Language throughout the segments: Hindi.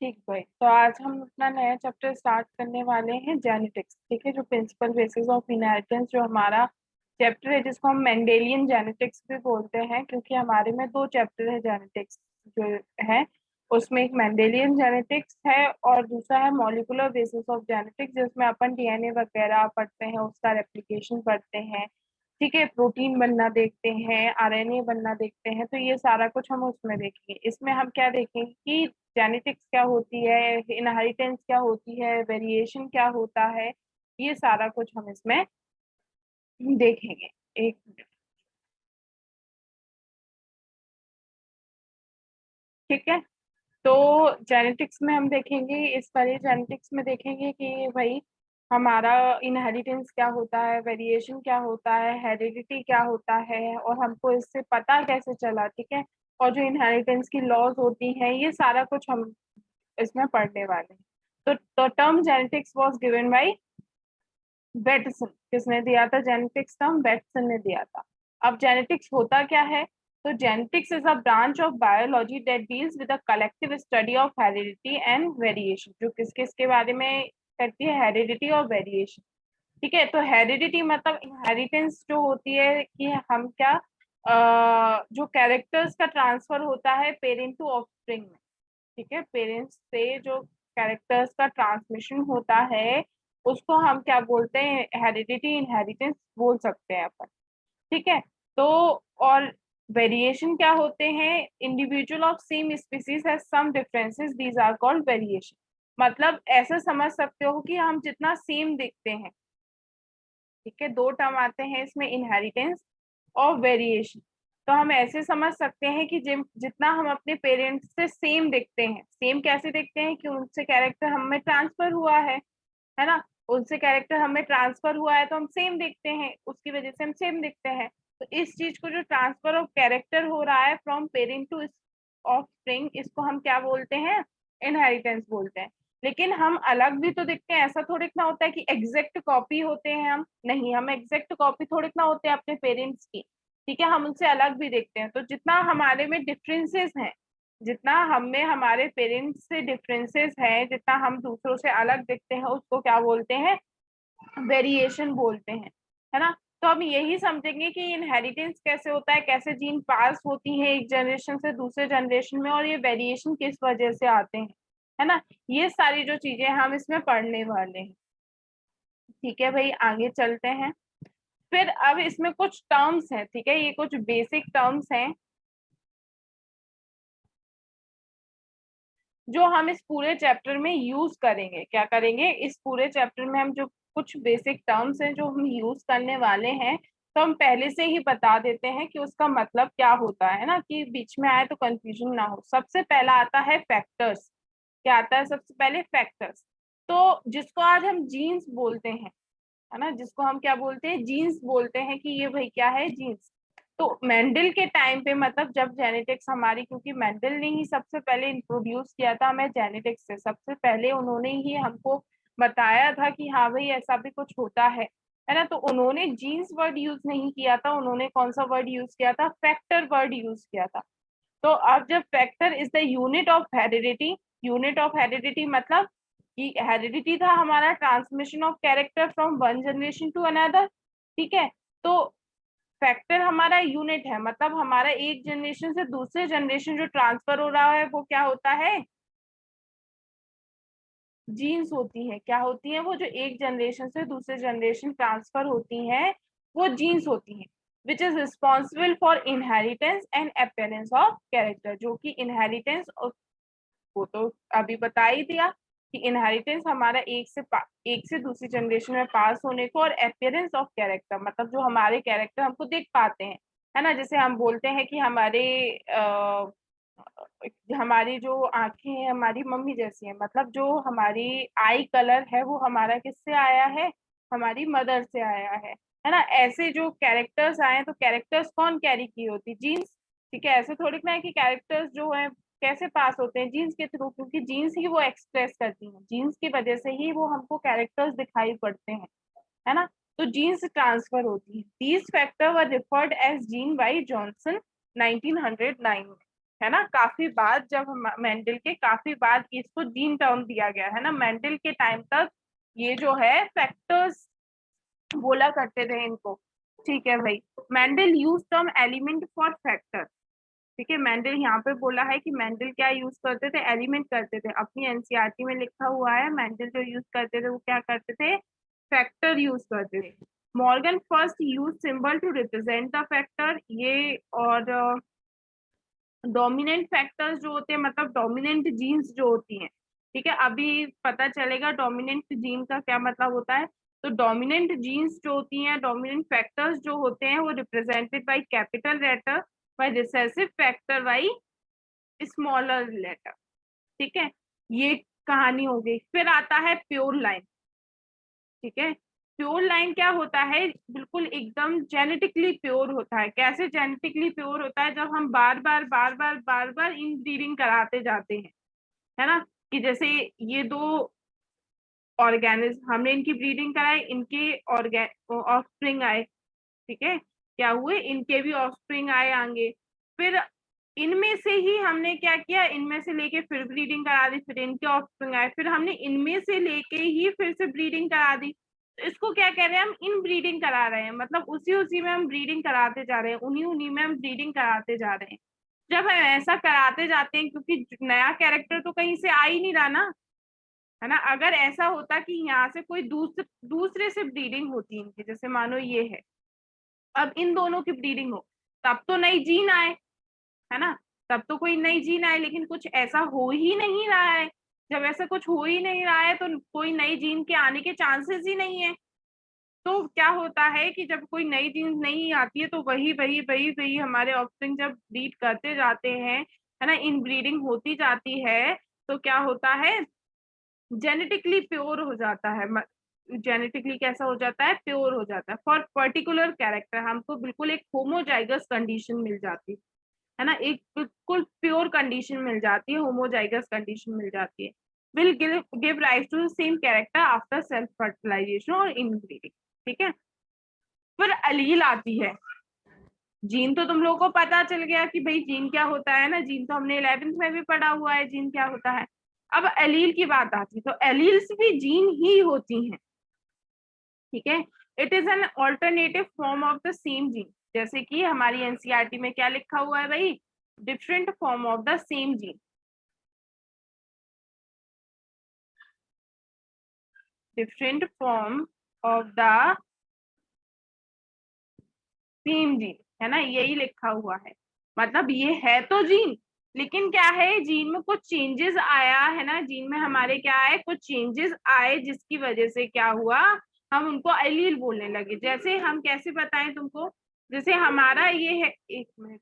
ठीक भाई, तो आज हम अपना नया चैप्टर स्टार्ट करने वाले हैं जेनेटिक्स। ठीक है, जो प्रिंसिपल बेसिस ऑफ इनहेरिटेंस जो हमारा चैप्टर है, जिसको हम मेंडेलियन जेनेटिक्स भी बोलते हैं, क्योंकि हमारे में दो चैप्टर है जेनेटिक्स जो है। उसमें एक मेंडेलियन जेनेटिक्स है और दूसरा है मॉलिक्यूलर बेसिस ऑफ जेनेटिक्स, जिसमें अपन डीएनए वगैरह पढ़ते हैं, उसका रेप्लिकेशन पढ़ते हैं। ठीक है, प्रोटीन बनना देखते हैं, आरएनए बनना देखते हैं, तो ये सारा कुछ हम उसमें देखेंगे। इसमें हम क्या देखेंगे कि जेनेटिक्स क्या होती है, इनहेरिटेंस क्या होती है, वेरिएशन क्या होता है, ये सारा कुछ हम इसमें देखेंगे। एक मिनट। ठीक है, तो जेनेटिक्स में हम देखेंगे, इस वाले जेनेटिक्स में देखेंगे कि भाई हमारा इनहेरिटेंस क्या होता है, वेरिएशन क्या होता है, हेरिडिटी क्या होता है, और हमको इससे पता कैसे चला। ठीक है, और जो इनहेरिटेंस की लॉज होती हैं, ये सारा कुछ हम इसमें पढ़ने वाले हैं। तो term genetics was given by Bateson. किसने दिया था जेनेटिक्स टर्म? बेटसन ने दिया था। अब जेनेटिक्स होता क्या है? तो genetics is a branch of biology that deals with a collective study of heredity and variation. जो किस किस के बारे में करती है? हेरिडिटी और वेरिएशन। ठीक है, तो हेरिडिटी मतलब इनहेरिटेंस जो होती है कि हम क्या जो कैरेक्टर्स का ट्रांसफर होता है पेरेंट टू ऑफस्प्रिंग में। ठीक है, पेरेंट्स से जो कैरेक्टर्स का ट्रांसमिशन होता है, उसको हम क्या बोलते हैं? हेरिडिटी, इनहेरिटेंस बोल सकते हैं अपन। ठीक है, तो और वेरिएशन क्या होते हैं? Individual of same species has some differences, these are called variation. मतलब ऐसा समझ सकते हो कि हम जितना सेम दिखते हैं। ठीक है, दो टर्म आते हैं इसमें, इनहेरिटेंस और वेरिएशन। तो हम ऐसे समझ सकते हैं कि जितना हम अपने पेरेंट्स से सेम दिखते हैं, सेम कैसे दिखते हैं कि उनसे कैरेक्टर हमें ट्रांसफर हुआ है ना। उनसे कैरेक्टर हमें ट्रांसफर हुआ है तो हम सेम दिखते हैं, उसकी वजह से हम सेम दिखते हैं। तो इस चीज को, जो ट्रांसफर ऑफ कैरेक्टर हो रहा है फ्रॉम पेरेंट टू ऑफस्प्रिंग, इसको हम क्या बोलते हैं? इनहेरिटेंस बोलते हैं। लेकिन हम अलग भी तो दिखते हैं, ऐसा थोड़ी ना होता है कि एग्जैक्ट कॉपी होते हैं हम। नहीं, हम एग्जैक्ट कॉपी थोड़ी ना होते हैं अपने पेरेंट्स की। ठीक है, हम उनसे अलग भी दिखते हैं। तो जितना हमारे में डिफरेंसेस हैं, जितना हम में हमारे पेरेंट्स से डिफरेंसेस है, जितना हम दूसरों से अलग दिखते हैं, उसको क्या बोलते हैं? वेरिएशन बोलते हैं, है ना। तो हम यही समझेंगे कि इनहेरिटेंस कैसे होता है, कैसे जीन पास होती है एक जनरेशन से दूसरे जनरेशन में, और ये वेरिएशन किस वजह से आते हैं, है ना। ये सारी जो चीजें हम इसमें पढ़ने वाले हैं। ठीक है भाई, आगे चलते हैं। फिर अब इसमें कुछ टर्म्स हैं, ठीक है, ये कुछ बेसिक टर्म्स हैं जो हम इस पूरे चैप्टर में यूज करेंगे। क्या करेंगे? इस पूरे चैप्टर में हम जो कुछ बेसिक टर्म्स हैं जो हम यूज करने वाले हैं, तो हम पहले से ही बता देते हैं कि उसका मतलब क्या होता है ना, कि बीच में आए तो कंफ्यूजन ना हो। सबसे पहला आता है फैक्टर्स। क्या आता है सबसे पहले? फैक्टर्स। तो जिसको आज हम जीन्स बोलते हैं, है ना, जिसको हम क्या बोलते हैं? जीन्स बोलते हैं, कि ये भाई क्या है? जीन्स। तो मेंडल के टाइम पे, मतलब जब जेनेटिक्स हमारी, क्योंकि मेंडल ने ही सबसे पहले इंट्रोड्यूस किया था हमें जेनेटिक्स से, सबसे पहले उन्होंने ही हमको बताया था कि हाँ भाई ऐसा भी कुछ होता है ना। तो उन्होंने जीन्स वर्ड यूज नहीं किया था, उन्होंने कौन सा वर्ड यूज किया था? फैक्टर वर्ड यूज किया था। तो अब जब factor is the unit of heredity, unit of heredity मतलब कि हेरिडिटी था हमारा transmission of character from one generation to another. ठीक है, तो फैक्टर हमारा यूनिट है, मतलब हमारा एक जनरेशन से दूसरे जनरेशन जो ट्रांसफर हो रहा है वो क्या होता है? जीन्स होती है। क्या होती है वो? जो एक जनरेशन से दूसरे जनरेशन ट्रांसफर होती हैं, वो जीन्स होती हैं, which is responsible for inheritance and appearance of character. जो कि इनहेरिटेंस, वो तो अभी बता ही दिया कि इनहेरिटेंस हमारा एक से दूसरी जनरेशन में पास होने को, और अपियरेंस ऑफ कैरेक्टर मतलब जो हमारे कैरेक्टर हमको देख पाते हैं, है ना। जैसे हम बोलते हैं कि हमारी जो आंखें हैं हमारी मम्मी जैसी हैं, मतलब जो हमारी आई कलर है वो हमारा किससे आया है? हमारी मदर से आया है ना। ऐसे जो कैरेक्टर्स आए हैं, तो कैरेक्टर्स कौन कैरी की होती? जीन्स। ठीक है, ऐसे थोड़ी ना है कि कैरेक्टर्स जो है कैसे पास होते हैं? जीन्स के थ्रू, क्योंकि जीन्स ही वो एक्सप्रेस करती हैं, जीन्स की वजह से ही वो हमको कैरेक्टर्स दिखाई पड़ते हैं, है ना। तो जीन्स ट्रांसफर होती है। These factor were referred as gene by Johnson 1909 में। है ना, काफी बाद, जब मेंडल के काफी बाद इसको जीन टर्म दिया गया है ना। मेंडल के टाइम तक ये जो है फैक्टर्स बोला करते थे इनको। ठीक है भाई, Mendel use term element for factor. ठीक है, मेंडल यहाँ पे बोला है कि मेंडल क्या यूज करते थे, एलिमेंट करते थे। अपनी एनसीईआरटी में लिखा हुआ है मेंडल जो यूज करते थे वो क्या करते थे, फैक्टर यूज करते थे। Morgan first use symbol to represent the factor, ये और डोमिनेंट फैक्टर्स जो होते हैं, मतलब डोमिनेंट जीन्स जो होती हैं। ठीक है, अभी पता चलेगा डोमिनेंट जीन का क्या मतलब होता है। तो डोमिनेंट जीन्स जो होती हैं, डोमिनेंट फैक्टर्स जो होते हैं, वो represented by capital letter, by recessive factor by smaller letter. ठीक है, ये कहानी हो गई। फिर आता है प्योर लाइन। ठीक है, प्योर लाइन क्या होता है, बिल्कुल एकदम जेनेटिकली प्योर होता है। कैसे जेनेटिकली प्योर होता है, जब हम बार बार इनब्रीडिंग कराते जाते हैं, है ना। कि जैसे ये दो ऑर्गेनिज्म, हमने इनकी ब्रीडिंग कराई, इनके ऑफस्प्रिंग आए। ठीक है, क्या हुए, इनके भी ऑफस्प्रिंग आए आगे। फिर इनमें से ही हमने क्या किया, इनमें से लेके फिर ब्रीडिंग करा दी, फिर इनके ऑफस्प्रिंग आए, फिर हमने इनमें से लेके ही फिर से ब्रीडिंग करा दी। तो इसको क्या कह रहे हैं, हम इन ब्रीडिंग करा रहे हैं, मतलब उसी उसी में हम ब्रीडिंग कराते जा रहे हैं, उन्हीं उन्हीं में हम ब्रीडिंग कराते जा रहे हैं। जब हम ऐसा कराते जाते हैं, क्योंकि नया कैरेक्टर तो कहीं से आ ही नहीं रहा ना, है ना। अगर ऐसा होता कि यहाँ से कोई दूसरे से ब्रीडिंग होती इनकी, जैसे मानो ये है, अब इन दोनों की ब्रीडिंग हो, तब तो नई जीन आए, है ना, तब तो कोई नई जीन आए। लेकिन कुछ ऐसा हो ही नहीं रहा है। जब ऐसा कुछ हो ही नहीं रहा है तो कोई नई जीन के आने के चांसेस ही नहीं है। तो क्या होता है कि जब कोई नई जीन नहीं आती है, तो वही वही वही वही हमारे ऑफस्प्रिंग जब ब्रीड करते जाते हैं, है ना, इन ब्रीडिंग होती जाती है, तो क्या होता है, जेनेटिकली प्योर हो जाता है। जेनेटिकली कैसा हो जाता है, प्योर हो जाता है। फॉर पर्टिकुलर कैरेक्टर हमको बिल्कुल एक होमोजाइगस कंडीशन मिल जाती है ना, एक बिल्कुल प्योर कंडीशन मिल जाती है, होमोजाइगस कंडीशन मिल जाती है। Will give rise to same character after self fertilisation और इनब्रीडिंग। ठीक है, फिर अलील आती है। जीन तो तुम लोगों को पता चल गया कि भाई जीन क्या होता है ना, जीन तो हमने 11th में भी पढ़ा हुआ है जीन क्या होता है। अब एलील की बात आती, तो एलील्स भी जीन ही होती हैं। ठीक है, it is an alternative form of the same gene. जैसे कि हमारी एनसीईआरटी में क्या लिखा हुआ है भाई, different form of the same gene. Different form of the same gene, है ना, यही लिखा हुआ है। मतलब ये है तो जीन, लेकिन क्या है, जीन में कुछ चेंजेस आया है ना, जीन में हमारे क्या है, कुछ चेंजेस आए, जिसकी वजह से क्या हुआ, हम उनको एलील बोलने लगे। जैसे हम कैसे बताएं तुमको, जैसे हमारा ये है, एक मिनट,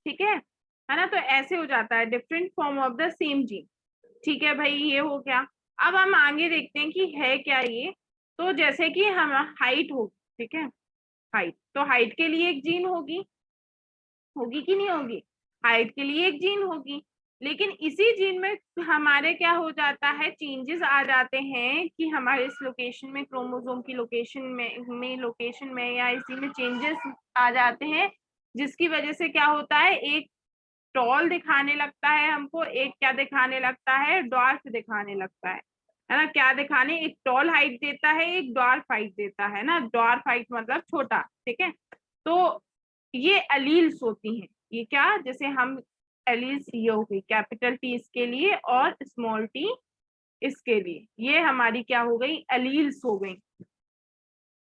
ठीक है ना। तो ऐसे हो जाता है, different form of the same gene. ठीक है भाई, ये हो गया। अब हम आगे देखते हैं कि है क्या ये। तो जैसे कि हम हाइट होगी, ठीक है, हाइट, तो हाइट के लिए एक जीन होगी, होगी कि नहीं होगी, हाइट के लिए एक जीन होगी। लेकिन इसी जीन में हमारे क्या हो जाता है, चेंजेस आ जाते हैं कि हमारे इस लोकेशन में, क्रोमोसोम की लोकेशन में या इसी में चेंजेस आ जाते हैं, जिसकी वजह से क्या होता है, एक टॉल दिखाने लगता है हमको, एक क्या दिखाने लगता है, ड्वार्फ दिखाने लगता है ना। क्या दिखाने, एक टॉल हाइट देता है, एक ड्वार्फ हाइट देता है ना, ड्वार्फ हाइट मतलब छोटा। ठीक है, तो ये एलील्स होती हैं। ये क्या, जैसे हम एलील्स, ये हो गई कैपिटल टी इसके लिए और स्मॉल टी इसके लिए, ये हमारी क्या हो गई, एलील्स हो गई।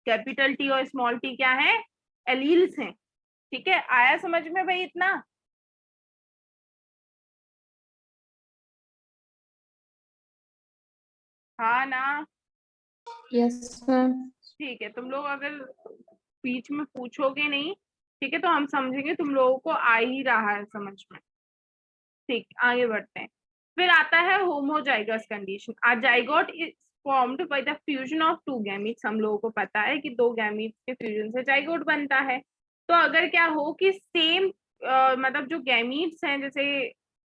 कैपिटल टी और स्मॉल टी क्या है, एलील्स हैं। ठीक है, आया समझ में भाई इतना। हाँ ना, यस मैम। ठीक है, तुम लोग अगर बीच में पूछोगे नहीं, ठीक है, तो हम समझेंगे तुम लोगों को आ ही रहा है समझ में। ठीक, आगे बढ़ते हैं। फिर आता है homozygous condition. A zygote is formed by the fusion of to gametes. हम लोगों को पता है कि दो गैमीट्स के फ्यूजन से जाइगोट बनता है। तो अगर क्या हो कि सेम मतलब जो गैमीट्स हैं, जैसे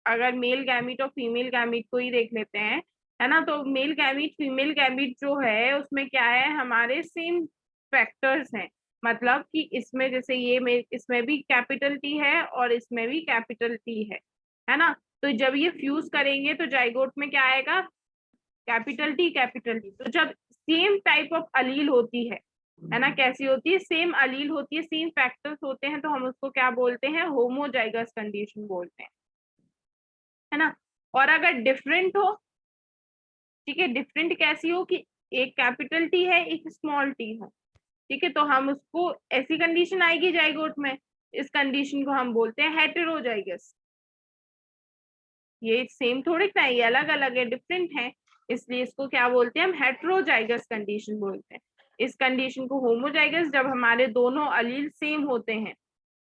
अगर मेल गैमीट और फीमेल गैमीट को ही देख लेते हैं, है ना, तो मेल गैमीट फीमेल गैमीट जो है उसमें क्या है, हमारे सेम फैक्टर्स हैं। मतलब कि इसमें जैसे इसमें भी कैपिटल टी है और इसमें भी कैपिटल टी है ना। तो जब ये फ्यूज करेंगे तो जाइगोट में क्या आएगा, कैपिटल टी कैपिटल टी। तो जब सेम टाइप ऑफ अलील होती है ना, कैसी होती है, सेम अलील होती है, सेम फैक्टर्स होते हैं, तो हम उसको क्या बोलते हैं, होमोजाइगस कंडीशन बोलते हैं, है ना। और अगर डिफरेंट हो, ठीक है, डिफरेंट कैसी हो कि एक कैपिटल टी है एक स्मॉल टी हो, ठीक है, तो हम उसको, ऐसी कंडीशन आएगी जाइगोट में, इस कंडीशन को हम बोलते हैं हेटेरोजाइगस। ये सेम थोड़ी ना, ये अलग अलग है, डिफरेंट है, इसलिए इसको क्या बोलते हैं, हम हेटेरोजाइगस कंडीशन बोलते हैं। इस कंडीशन को होमोजाइगस जब हमारे दोनों अलील सेम होते हैं,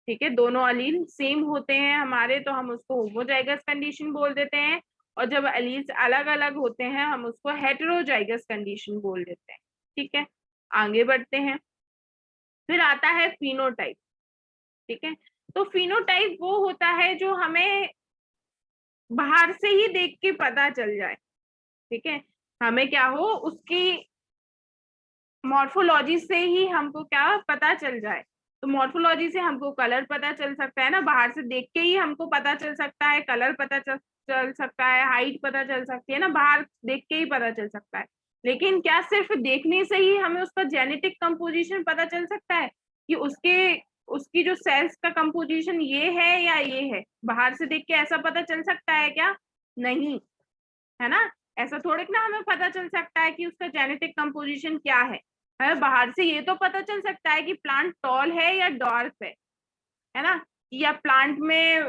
ठीक है, दोनों अलील सेम होते हैं हमारे, तो हम उसको होमोजाइगस कंडीशन बोल देते हैं। और जब अलील्स अलग अलग होते हैं हम उसको हेटेरोजाइगस कंडीशन बोल देते हैं, ठीक है। आगे बढ़ते हैं, फिर आता है फिनोटाइप, ठीक है। तो फिनोटाइप वो होता है जो हमें बाहर से ही देख के पता चल जाए, ठीक है, हमें क्या हो, उसकी मॉर्फोलॉजी से ही हमको क्या पता चल जाए। तो मॉर्फोलॉजी से हमको कलर पता चल सकता है ना, बाहर से देख के ही हमको पता चल सकता है, कलर पता चल सकता है, हाइट पता चल सकती है ना, बाहर देख के ही पता चल सकता है। लेकिन क्या सिर्फ देखने से ही हमें उसका जेनेटिक कंपोजिशन पता चल सकता है कि उसकी जो सेल्स का कंपोजिशन ये है या ये है, बाहर से देख के ऐसा पता चल सकता है क्या, नहीं, है ना। ऐसा थोड़ी ना हमें पता चल सकता है कि उसका जेनेटिक कंपोजिशन क्या है बाहर से ये तो पता चल सकता है कि प्लांट टॉल है या डॉर्फ है ना, या प्लांट में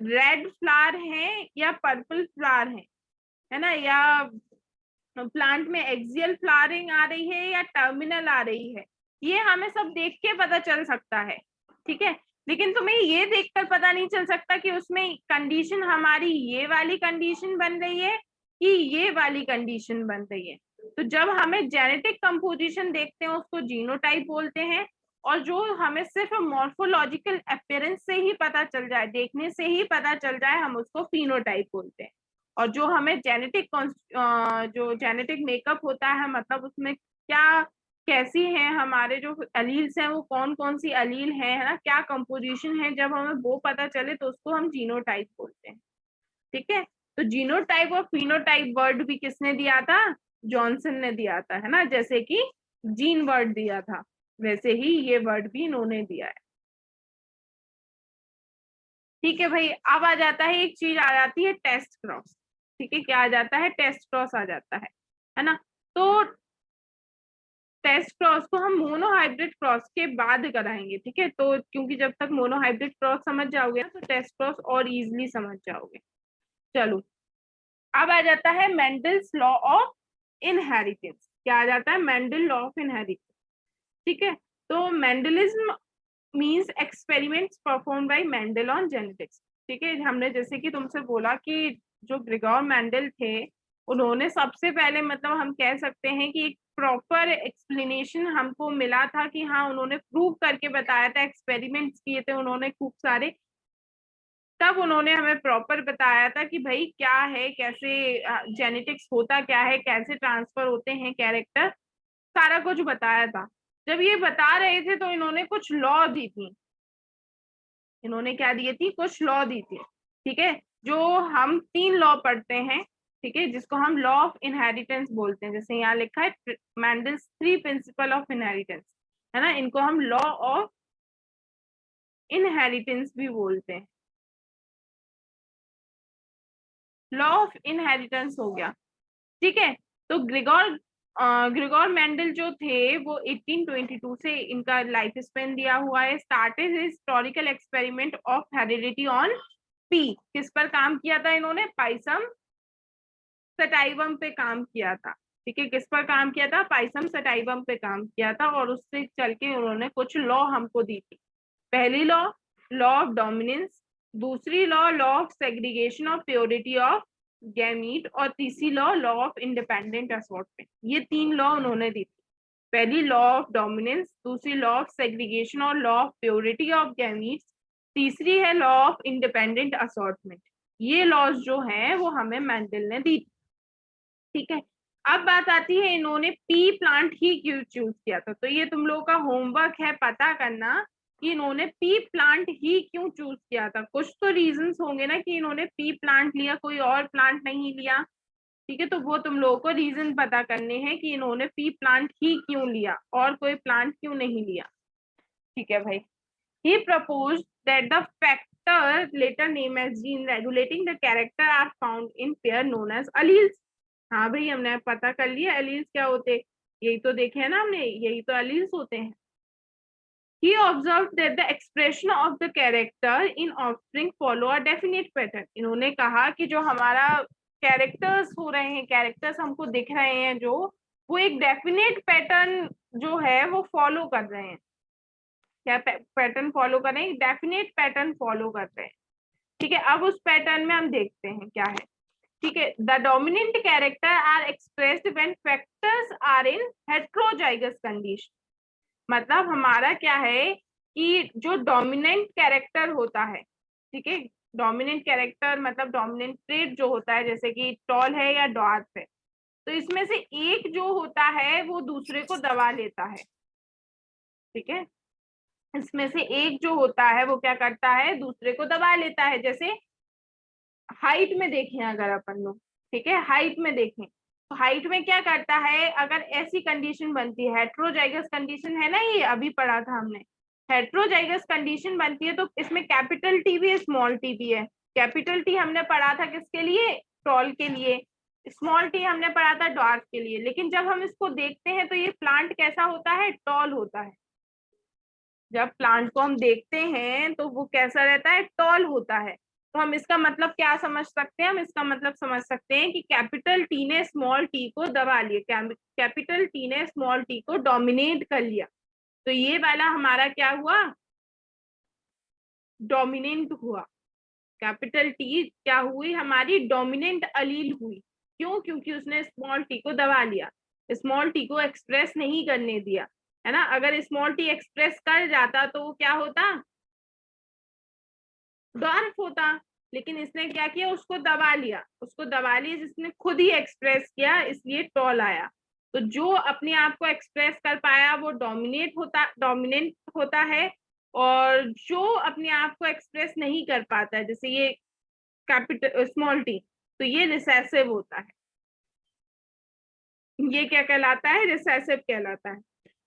रेड फ्लावर है या पर्पल फ्लावर है ना, या प्लांट में एक्सियल फ्लावरिंग आ रही है या टर्मिनल आ रही है, ये हमें सब देख के पता चल सकता है, ठीक है। लेकिन तुम्हें ये देखकर पता नहीं चल सकता कि उसमें कंडीशन हमारी ये वाली कंडीशन बन रही है कि ये वाली कंडीशन बन रही है। तो जब हमें जेनेटिक कंपोजिशन देखते हैं उसको जीनोटाइप बोलते हैं, और जो हमें सिर्फ मॉर्फोलॉजिकल अपीयरेंस से ही पता चल जाए, देखने से ही पता चल जाए, हम उसको फिनोटाइप बोलते हैं। और जो हमें जो जेनेटिक मेकअप होता है, मतलब उसमें क्या कैसी है हमारे जो अलील्स हैं, वो कौन कौन सी अलील है ना, क्या कंपोजिशन है, जब हमें वो पता चले तो उसको हम जीनोटाइप बोलते हैं, ठीक है। तो जीनोटाइप और फिनोटाइप वर्ड भी किसने दिया था, जॉनसन ने दिया था, है ना। जैसे कि जीन वर्ड दिया था वैसे ही ये वर्ड भी इन्होंने दिया है, ठीक है भाई। अब आ जाता है, एक चीज आ जाती है टेस्ट क्रॉस, ठीक है, क्या आ जाता है, टेस्ट क्रॉस आ जाता है ना। तो टेस्ट क्रॉस को हम मोनोहाइब्रिड क्रॉस के बाद कराएंगे, ठीक है। तो क्योंकि जब तक मोनोहाइब्रिड क्रॉस समझ जाओगे ना तो टेस्ट क्रॉस और इजिली समझ जाओगे। चलो, अब आ जाता है मेंडल्स लॉ ऑफ इनहेरिटेंस। क्या आ जाता है, मेंडल लॉ ऑफ इनहेरिटेंस, ठीक है। तो Mendelism means experiments perform by Mendel on genetics, ठीक है। हमने जैसे कि तुमसे बोला कि जो ग्रेगोर मेंडल थे, उन्होंने सबसे पहले, मतलब हम कह सकते हैं कि एक प्रॉपर एक्सप्लेनेशन हमको मिला था कि हाँ, उन्होंने प्रूव करके बताया था, एक्सपेरिमेंट्स किए थे उन्होंने खूब सारे, तब उन्होंने हमें प्रॉपर बताया था कि भाई क्या है, कैसे जेनेटिक्स होता क्या है, कैसे ट्रांसफर होते हैं कैरेक्टर, सारा कुछ बताया था। जब ये बता रहे थे तो इन्होंने कुछ लॉ दी थी, इन्होंने क्या दी थी, कुछ लॉ दी थी, ठीक है। जो हम 3 लॉ पढ़ते हैं, ठीक है, जिसको हम लॉ ऑफ इनहेरिटेंस बोलते हैं, जैसे यहाँ लिखा है मैंडल्स 3 प्रिंसिपल ऑफ इनहेरिटेंस, है ना, इनको हम लॉ ऑफ इनहेरिटेंस भी बोलते हैं। लॉ ऑफ इनहेरिटेंस हो गया, ठीक है। तो ग्रेगोर मेंडल जो थे वो 1822 से इनका लाइफ स्पेन दिया हुआ है। Started historical experiment of heredity on P, किस पर काम किया था इन्होंने, पाइसम सटाइवम पे काम किया था, ठीक है। किस पर काम किया था, पाइसम सटाइवम पे काम किया था, और उससे चल के उन्होंने कुछ लॉ हमको दी थी। पहली लॉ, लॉ ऑफ डोमिनेंस। दूसरी law, law of segregation of purity of gamete. और तीसरी law, law of independent assortment. ये 3 लॉ उन्होंने दी थी, पहली लॉ ऑफ डोमिनेंस, दूसरी लॉ ऑफ सेग्रीगेशन और law of purity of gametes, तीसरी है लॉ ऑफ इंडिपेंडेंट असॉर्टमेंट। ये लॉज जो हैं वो हमें मेंडल ने दी, ठीक है। अब बात आती है इन्होंने पी प्लांट ही क्यों चूज किया था, तो ये तुम लोगों का होमवर्क है पता करना कि इन्होंने पी प्लांट ही क्यों चूज किया था। कुछ तो रीजंस होंगे ना कि इन्होंने पी प्लांट लिया, कोई और प्लांट नहीं लिया, ठीक है। तो वो तुम लोगों को रीजन पता करने हैं कि इन्होंने पी प्लांट ही क्यों लिया और कोई प्लांट क्यों नहीं लिया, ठीक है भाई। He proposed that the factor later named as gene regulating the character are found in pair known as alleles। हाँ भाई हमने पता कर लिया alleles क्या होते, यही तो देखे है ना हमने, यही तो alleles होते हैं। He observed that the expression of the character in offspring follow a definite pattern। इन्होंने कहा कि जो हमारा कैरेक्टर्स हो रहे हैं, कैरेक्टर्स हमको दिख रहे हैं जो, वो एक डेफिनेट पैटर्न जो है वो फॉलो कर रहे हैं। क्या पैटर्न फॉलो कर रहे हैं, डेफिनेट पैटर्न फॉलो कर रहे हैं, ठीक है। अब उस पैटर्न में हम देखते हैं क्या है, ठीक है। The dominant character are expressed when factors are in heterozygous condition. मतलब हमारा क्या है कि जो डोमिनेंट कैरेक्टर होता है, ठीक है, डोमिनेंट कैरेक्टर मतलब डोमिनेंट ट्रेट जो होता है, जैसे कि टॉल है या डॉर्फ है, तो इसमें से एक जो होता है वो दूसरे को दबा लेता है, ठीक है। इसमें से एक जो होता है वो क्या करता है, दूसरे को दबा लेता है। जैसे हाइट में देखें अगर अपन लोग, ठीक है, हाइट में देखें तो हाइट में क्या करता है, अगर ऐसी कंडीशन बनती है, हेट्रोजाइगस कंडीशन है ना, ये अभी पढ़ा था हमने, हेट्रोजाइगस कंडीशन बनती है तो इसमें कैपिटल टी भी है, स्मॉल टी भी है। कैपिटल टी हमने पढ़ा था किसके लिए, टॉल के लिए, स्मॉल टी हमने पढ़ा था डॉर्फ के लिए। लेकिन जब हम इसको देखते हैं तो ये प्लांट कैसा होता है, टॉल होता है। जब प्लांट को हम देखते हैं तो वो कैसा रहता है, टॉल होता है। तो हम इसका मतलब क्या समझ सकते हैं, हम इसका मतलब समझ सकते हैं कि कैपिटल टी ने स्मॉल टी को दबा लिया, कैपिटल टी ने स्मॉल टी को डोमिनेट कर लिया। तो ये वाला हमारा क्या हुआ, डोमिनेंट हुआ। कैपिटल टी क्या हुई, हमारी डोमिनेंट अलील हुई। क्यों, क्योंकि उसने स्मॉल टी को दबा लिया, स्मॉल टी को एक्सप्रेस नहीं करने दिया, है ना। अगर स्मॉल टी एक्सप्रेस कर जाता तो वो क्या होता, डॉर्फ होता। लेकिन इसने क्या किया, उसको दबा लिया, उसको दबा लिया, जिसने खुद ही एक्सप्रेस किया, इसलिए टॉल आया। तो जो अपने आप को एक्सप्रेस कर पाया वो डोमिनेंट होता है, और जो अपने आप को एक्सप्रेस नहीं कर पाता है, जैसे ये कैपिटल स्मॉल टी, तो ये रिसेसिव होता है। ये क्या कहलाता है, रिसेसिव कहलाता है।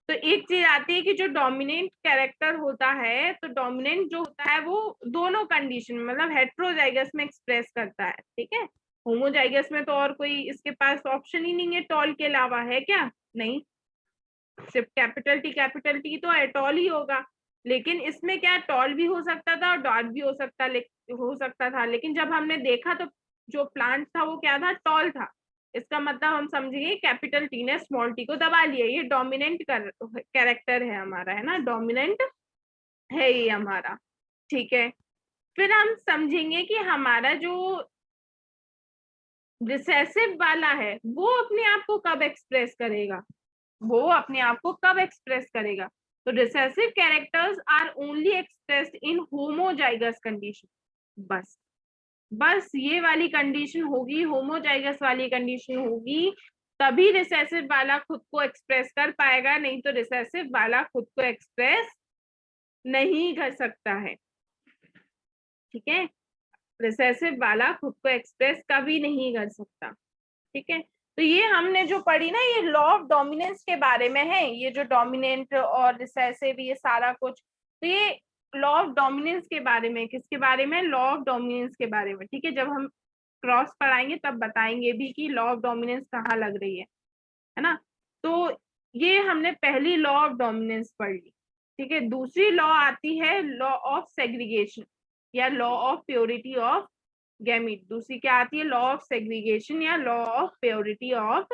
तो एक चीज आती है कि जो डोमिनेंट कैरेक्टर होता है, तो डोमिनेंट जो होता है वो दोनों कंडीशन मतलब हेट्रोजाइगस में एक्सप्रेस करता है, ठीक है। होमोजाइगस में तो और कोई इसके पास ऑप्शन ही नहीं है टॉल के अलावा, है क्या, नहीं, सिर्फ कैपिटल टी तो एटॉल ही होगा। लेकिन इसमें क्या, टॉल भी हो सकता था और डॉट भी हो सकता था। लेकिन जब हमने देखा तो जो प्लांट था वो क्या था, टॉल था। इसका मतलब हम समझिए कैपिटल टी ने स्मॉल टी को दबा लिया, ये डोमिनेंट कैरेक्टर है हमारा, है ना, डोमिनेंट है ये हमारा, ठीक है। फिर हम समझेंगे कि हमारा जो रिसेसिव वाला है वो अपने आप को कब एक्सप्रेस करेगा, वो अपने आप को कब एक्सप्रेस करेगा। तो recessive characters are only expressed in homozygous condition. बस बस ये वाली कंडीशन होगी, होमोजाइगस वाली कंडीशन होगी, तभी रिसेसिव वाला खुद को एक्सप्रेस कर पाएगा, नहीं तो रिसेसिव वाला खुद को एक्सप्रेस नहीं कर सकता है, ठीक है। रिसेसिव वाला खुद को एक्सप्रेस कभी नहीं कर सकता, ठीक है। तो ये हमने जो पढ़ी ना, ये लॉ ऑफ डोमिनेंस के बारे में है, ये जो डोमिनेंट और रिसेसिव ये सारा कुछ, तो ये लॉ ऑफ डोमिनेंस के बारे में, किसके बारे में, लॉ ऑफ डोमिनेंस के बारे में, ठीक है। जब हम क्रॉस पढ़ाएंगे तब बताएंगे भी कि लॉ ऑफ डोमिनेंस कहाँ लग रही है ना। तो ये हमने पहली लॉ ऑफ डोमिनेंस पढ़ ली, ठीक है। दूसरी लॉ आती है लॉ ऑफ सेग्रीगेशन या law of purity of gamete. दूसरी क्या आती है, लॉ ऑफ सेग्रीगेशन या law of purity of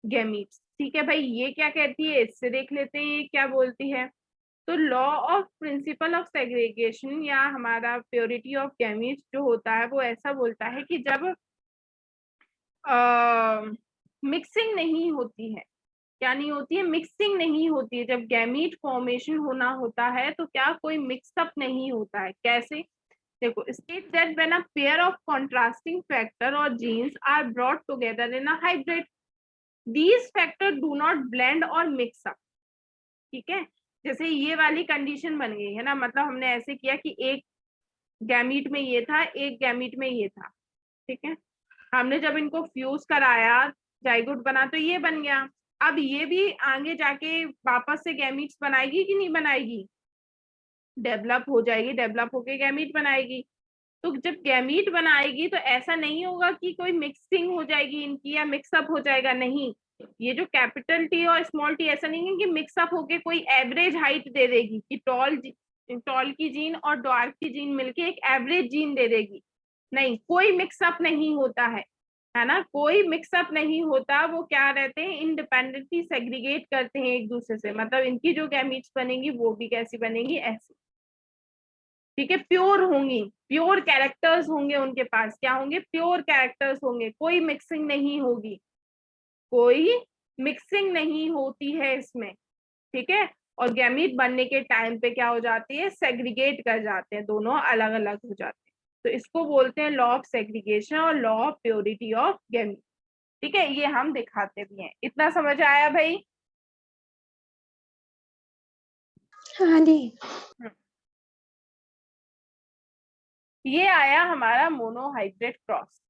gametes, ठीक है भाई। ये क्या कहती है, इससे देख लेते हैं ये क्या बोलती है। तो law of principle of segregation या हमारा प्योरिटी ऑफ गैमीट्स जो होता है वो ऐसा बोलता है कि जब मिक्सिंग नहीं होती है, क्या नहीं होती है, मिक्सिंग नहीं होती है। जब गैमीट फॉर्मेशन होना होता है तो क्या कोई मिक्सअप नहीं होता है। कैसे, देखो, state that when a pair of contrasting factor or genes are brought together in a hybrid, these factor do not blend or mix up. ठीक है, जैसे ये वाली कंडीशन बन गई है ना, मतलब हमने ऐसे किया कि एक गैमीट में ये था, एक गैमीट में ये था। ठीक है, हमने जब इनको फ्यूज कराया, जाइगोट बना, तो ये बन गया। अब ये भी आगे जाके वापस से गैमीट्स बनाएगी कि नहीं बनाएगी, डेवलप हो जाएगी, डेवलप होके गैमीट बनाएगी। तो जब गैमीट बनाएगी तो ऐसा नहीं होगा कि कोई मिक्सिंग हो जाएगी इनकी या मिक्सअप हो जाएगा, नहीं। ये जो कैपिटल टी और स्मॉल टी, ऐसा नहीं है कि मिक्सअप होके कोई एवरेज हाइट दे देगी कि टॉल की जीन और डार्क की जीन मिलके एक एवरेज जीन दे देगी। नहीं, कोई मिक्सअप नहीं होता है ना, कोई मिक्सअप नहीं होता। वो क्या रहते हैं, इंडिपेंडेंटली सेग्रीगेट करते हैं एक दूसरे से। मतलब इनकी जो गैमीट्स बनेंगी वो भी कैसी बनेंगी, ऐसी। ठीक है, प्योर होंगी, प्योर कैरेक्टर्स होंगे उनके पास। क्या होंगे, प्योर कैरेक्टर्स होंगे, कोई मिक्सिंग नहीं होगी, कोई मिक्सिंग नहीं होती है इसमें। ठीक है, और गैमीट बनने के टाइम पे क्या हो जाती है, सेग्रीगेट कर जाते हैं, दोनों अलग अलग हो जाते हैं। तो इसको बोलते हैं लॉ ऑफ सेग्रीगेशन और law of purity of gamete. ठीक है, ये हम दिखाते भी हैं। इतना समझ आया भाई? हाँ जी। ये आया हमारा मोनोहाइब्रिड क्रॉस।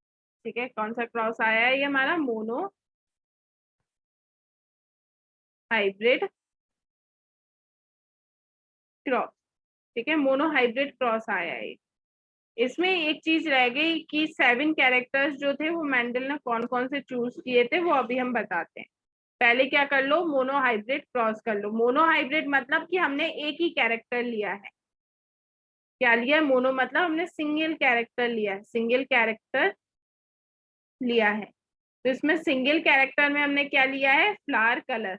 ठीक है, कौन सा क्रॉस आया है, ये हमारा मोनो हाइब्रिड क्रॉस। ठीक है, मोनोहाइब्रिड क्रॉस आया है। इसमें एक चीज रह गई कि 7 कैरेक्टर्स जो थे वो मेंडल ने कौन कौन से चूज किए थे, वो अभी हम बताते हैं। पहले क्या कर लो, मोनोहाइब्रिड क्रॉस कर लो। मोनोहाइब्रिड मतलब कि हमने एक ही कैरेक्टर लिया है। क्या लिया है, मोनो मतलब हमने सिंगल कैरेक्टर लिया है, सिंगल कैरेक्टर लिया है। तो इसमें सिंगल कैरेक्टर में हमने क्या लिया है, फ्लावर कलर।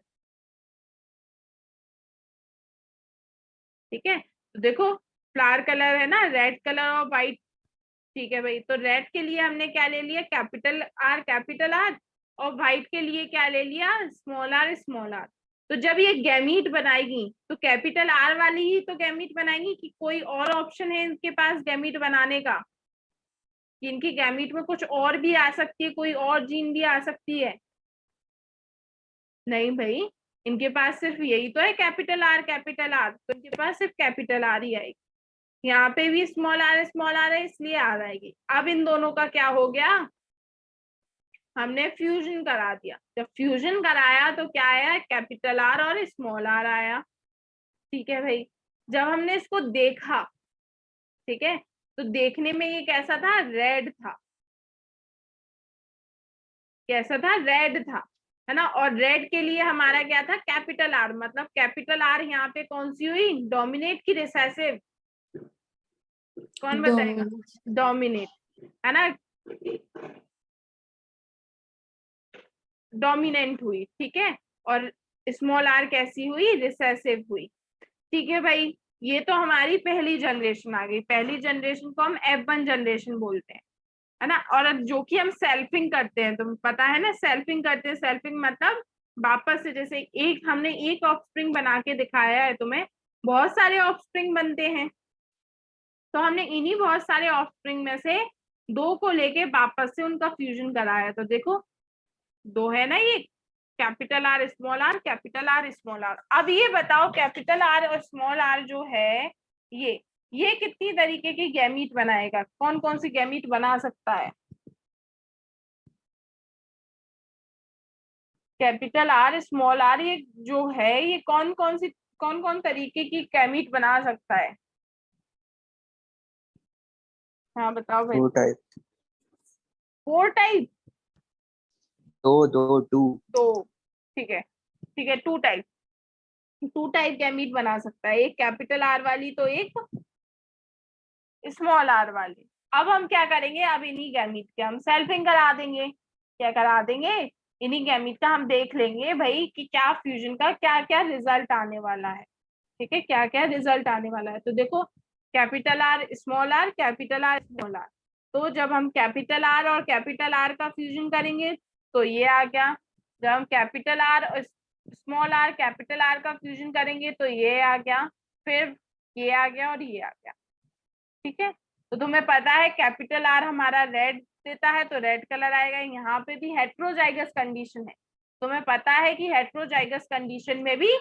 ठीक है, तो देखो, फ्लावर कलर है ना, रेड कलर और व्हाइट। ठीक है भाई, तो रेड के लिए हमने क्या ले लिया, कैपिटल आर, कैपिटल आर। और व्हाइट के लिए क्या ले लिया, स्मॉल आर, स्मॉल आर। तो जब ये गैमीट बनाएगी तो कैपिटल आर वाली ही तो गैमीट बनाएगी, कि कोई और ऑप्शन है इनके पास गैमीट बनाने का, कि इनकी गैमीट में कुछ और भी आ सकती है, कोई और जीन भी आ सकती है? नहीं भाई, इनके पास सिर्फ यही तो है, कैपिटल आर, कैपिटल आर। तो इनके पास सिर्फ कैपिटल आर ही आएगी। यहाँ पे भी स्मॉल आर है, इसलिए आ जाएगी। अब इन दोनों का क्या हो गया, हमने फ्यूजन करा दिया। जब फ्यूजन कराया तो क्या आया, कैपिटल आर और स्मॉल आर आया। ठीक है भाई, जब हमने इसको देखा, ठीक है, तो देखने में ये कैसा था, रेड था। कैसा था, रेड था, है ना। और रेड के लिए हमारा क्या था, कैपिटल आर। मतलब कैपिटल आर यहाँ पे कौन सी हुई, डोमिनेट की रिसेसिव, कौन बताएगा, डोमिनेट, है ना, डोमिनेंट हुई। ठीक है, और स्मॉल आर कैसी हुई, रिसेसिव हुई। ठीक है भाई, ये तो हमारी पहली जनरेशन आ गई। पहली जनरेशन को हम F1 जनरेशन बोलते हैं, है ना। और जो कि हम सेल्फिंग करते हैं, तुम पता है ना, सेल्फिंग करते हैं। सेल्फिंग मतलब वापस से, जैसे एक हमने एक ऑफस्प्रिंग बना के दिखाया है तुम्हें, बहुत सारे ऑफस्प्रिंग बनते हैं। तो हमने इन्हीं बहुत सारे ऑफस्प्रिंग में से 2 को लेके वापस से उनका फ्यूजन कराया। तो देखो, 2 है ना ये, capital R small R, capital R small R. अब ये बताओ, कैपिटल आर और स्मॉल आर जो है, ये कितनी तरीके की गैमीट बनाएगा, कौन कौन सी गैमीट बना सकता है? कैपिटल आर स्मॉल आर, ये जो है, ये कौन कौन तरीके की गैमीट बना सकता है? हाँ बताओ भाई। 2 टाइप। 4 टाइप, 2 तो ठीक है, ठीक है, 2 टाइप गैमीट बना सकता है, एक कैपिटल आर वाली, तो एक स्मॉल आर वाली। अब हम क्या करेंगे, अब इन्हीं गैमीट के हम सेल्फिंग करा देंगे। क्या करा देंगे, इन्हीं गैमीट का हम देख लेंगे भाई कि क्या फ्यूजन का क्या क्या रिजल्ट आने वाला है। ठीक है, क्या क्या रिजल्ट आने वाला है। तो देखो, capital R small R, capital R small R. तो जब हम कैपिटल आर और कैपिटल आर का फ्यूजन करेंगे तो ये आ गया। जब हम कैपिटल आर और स्मॉल आर कैपिटल आर का फ्यूजन करेंगे तो ये आ गया, फिर ये आ गया और ये आ गया। ठीक है, तो तुम्हें पता है कैपिटल आर हमारा रेड देता है तो रेड कलर आएगा। यहाँ पे भी हेट्रोजाइगस कंडीशन है, तुम्हें पता है कि हेट्रोजाइगस कंडीशन में भी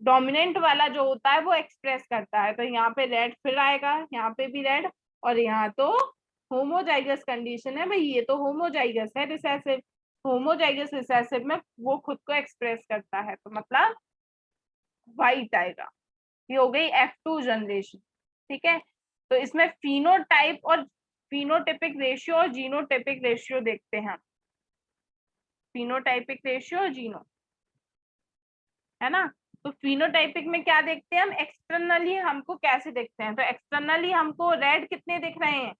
डोमिनेंट वाला जो होता है वो एक्सप्रेस करता है, तो यहाँ पे रेड फिर आएगा, यहाँ पे भी रेड। और यहाँ तो होमोजाइगस कंडीशन है भाई, ये तो होमोजाइगस है रिसेसिव, होमोजाइगस रिसेसिव में वो खुद को एक्सप्रेस करता है, तो मतलब वाइट आएगा। ये हो गई F2 जनरेशन। ठीक है, तो इसमें फिनोटाइप और फिनोटाइपिक रेशियो और जीनोटाइपिक रेशियो देखते हैं। फिनोटाइपिक रेशियो और जीनो, है ना। तो फिनोटाइपिक में क्या देखते हैं हम, एक्सटर्नली हमको कैसे देखते हैं, तो एक्सटर्नली हमको रेड कितने दिख रहे हैं,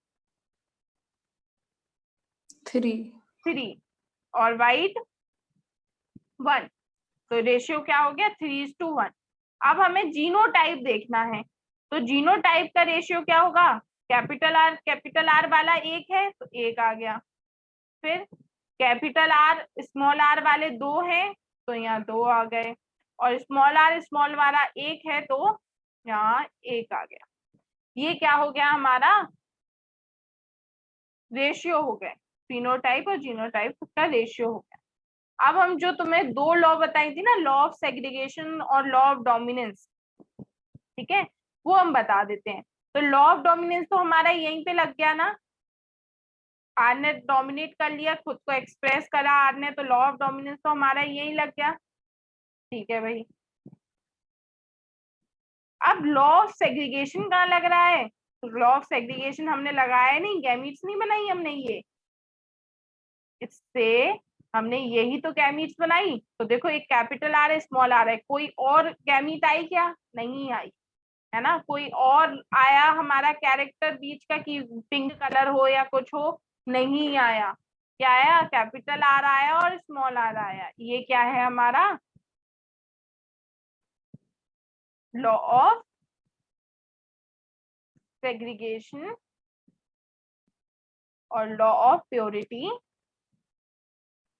3 और वाइट 1, तो रेशियो क्या हो गया 3:1। अब हमें जीनोटाइप देखना है, तो जीनोटाइप का रेशियो क्या होगा, कैपिटल आर वाला 1 है तो 1 आ गया, फिर कैपिटल आर स्मॉल आर वाले 2 हैं तो यहाँ 2 आ गए, और स्मॉल आर स्मॉल वाला 1 है तो यहाँ 1 आ गया। ये क्या हो गया हमारा, रेशियो हो गए, फिनोटाइप और जीनोटाइप का रेशियो हो गया। अब हम जो तुम्हें 2 लॉ बताई थी ना, लॉ ऑफ सेग्रीगेशन और लॉ ऑफ डोमिनेंस, ठीक है, वो हम बता देते हैं। तो लॉ ऑफ डोमिनेंस तो हमारा यहीं पे लग गया ना, आर ने डोमिनेट कर लिया, खुद को एक्सप्रेस करा आर ने, तो लॉ ऑफ डोमिनेंस तो हमारा यही लग गया। ठीक है भाई, अब लॉ ऑफ सेग्रीगेशन कहाँ लग रहा है, तो लॉ ऑफ सेग्रीगेशन हमने लगाया नहीं, गैमीट्स नहीं बनाई हमने, ये इससे हमने यही तो गैमीट्स बनाई। तो देखो एक कैपिटल आर है स्मॉल आर है, कोई और गैमीट आई क्या, नहीं आई, है ना। कोई और आया हमारा कैरेक्टर बीच का कि पिंक कलर हो या कुछ हो, नहीं आया। क्या आया, कैपिटल आर आया और स्मॉल आर आया। ये क्या है हमारा लॉ ऑफ सेग्रीगेशन और law of purity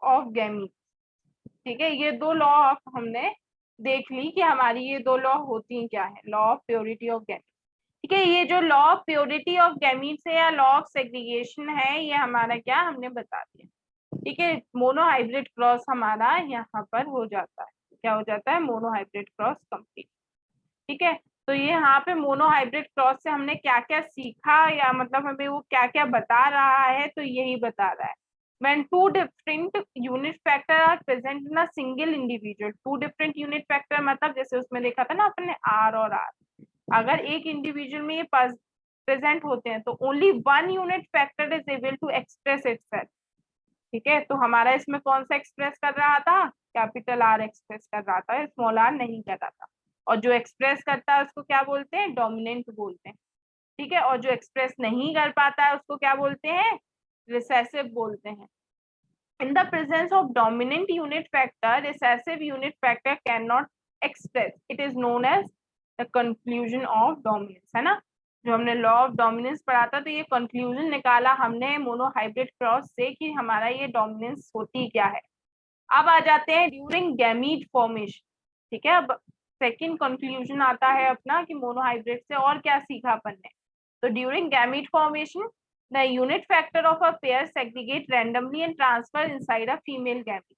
of gamete. ठीक है, ये 2 लॉ हमने देख ली कि हमारी ये 2 लॉ होती क्या है, law of purity of gamete. ठीक है, ये जो law of purity of gametes है या लॉ ऑफ सेग्रीगेशन है, ये हमारा क्या हमने बता दिया। ठीक है, मोनोहाइब्रिड क्रॉस हमारा यहाँ पर हो जाता है, क्या हो जाता है, मोनोहाइब्रिड क्रॉस कंप्लीट। ठीक है, तो ये यहाँ पे मोनोहाइब्रिड क्रॉस से हमने क्या क्या सीखा, या मतलब हमें वो क्या क्या बता रहा है, तो यही बता रहा है when two different unit factor are present in a single individual, two different unit factor मतलब जैसे उसमें देखा था ना अपने R और R, अगर एक इंडिविजुअल में ये प्रेजेंट होते हैं तो only one unit factor is able to express itself. ठीक है, तो हमारा इसमें कौन सा एक्सप्रेस कर रहा था, कैपिटल आर एक्सप्रेस कर रहा था, स्मॉल आर नहीं कर रहा था। और जो एक्सप्रेस करता है उसको क्या बोलते हैं, डोमिनेंट बोलते हैं। ठीक है, और जो एक्सप्रेस नहीं कर पाता है उसको क्या बोलते हैं, रिसेसिव बोलते हैं। In the presence of dominant unit factor, recessive unit factor cannot express. It is known as the conclusion of dominance, है ना। जो हमने लॉ ऑफ डोमिनेंस पढ़ा था, तो ये कंक्लूजन निकाला हमने मोनोहाइब्रिड क्रॉस से कि हमारा ये डोमिनेंस होती क्या है। अब आ जाते हैं ड्यूरिंग गैमीट फॉर्मेशन। ठीक है, अब सेकंड कंक्लूजन आता है अपना कि मोनोहाइब्रिड से और क्या सीखा अपन ने। तो during gamete formation the unit factor of a pair segregate randomly and transfer inside a female gamete.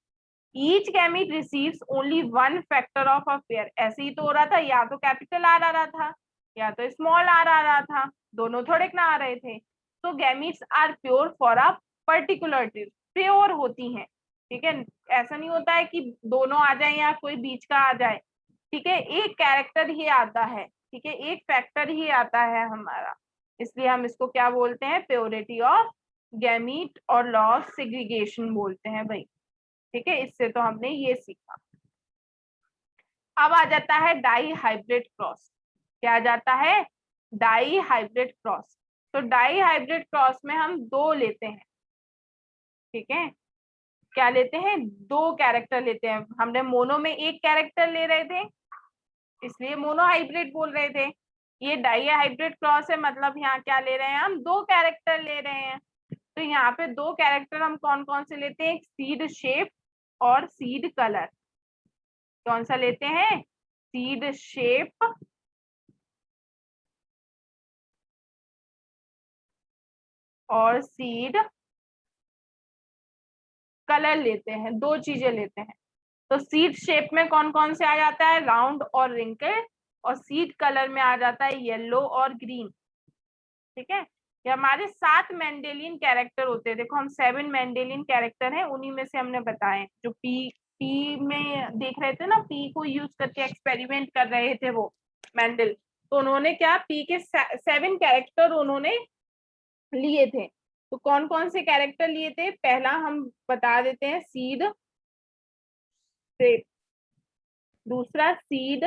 Each gamete receives only one factor of a pair. ऐसे ही तो हो रहा था, या तो कैपिटल आर आ रहा था या तो स्मॉल आर आ रहा था, दोनों थोड़े ना आ रहे थे। तो gametes are pure for a particular trait, pure होती हैं। ठीक है, ऐसा नहीं होता है कि दोनों आ जाए या कोई बीच का आ जाए। ठीक है, एक कैरेक्टर ही आता है, ठीक है, एक फैक्टर ही आता है हमारा, इसलिए हम इसको क्या बोलते हैं, प्योरिटी ऑफ गैमीट और लॉ ऑफ सेग्रीगेशन बोलते हैं भाई। ठीक है, इससे तो हमने ये सीखा। अब आ जाता है डाई हाइब्रिड क्रॉस। क्या आ जाता है, डाई हाइब्रिड क्रॉस। तो डाई हाइब्रिड क्रॉस में हम 2 लेते हैं। ठीक है, क्या लेते हैं, 2 कैरेक्टर लेते हैं। हमने मोनो में 1 कैरेक्टर ले रहे थे इसलिए मोनो हाइब्रिड बोल रहे थे। ये डाई हाइब्रिड क्रॉस है, मतलब यहाँ क्या ले रहे हैं, हम 2 कैरेक्टर ले रहे हैं। तो यहाँ पे 2 कैरेक्टर हम कौन कौन से लेते हैं, सीड शेप और सीड कलर। कौन सा लेते हैं? सीड शेप और सीड कलर लेते हैं, दो चीजें लेते हैं। तो सीड शेप में कौन कौन से आ जाता है? राउंड और रिंकल, और सीड कलर में आ जाता है येलो और ग्रीन। ठीक है, ये हमारे 7 मेंडेलियन कैरेक्टर होते हैं। देखो हम 7 मेंडेलियन कैरेक्टर हैं, उन्हीं में से हमने बताए। जो पी में देख रहे थे ना, पी को यूज करके एक्सपेरिमेंट कर रहे थे वो मेंडल, तो उन्होंने क्या, पी के 7 कैरेक्टर उन्होंने लिए थे। तो कौन कौन से कैरेक्टर लिए थे? पहला हम बता देते हैं, सीड शेप, दूसरा सीड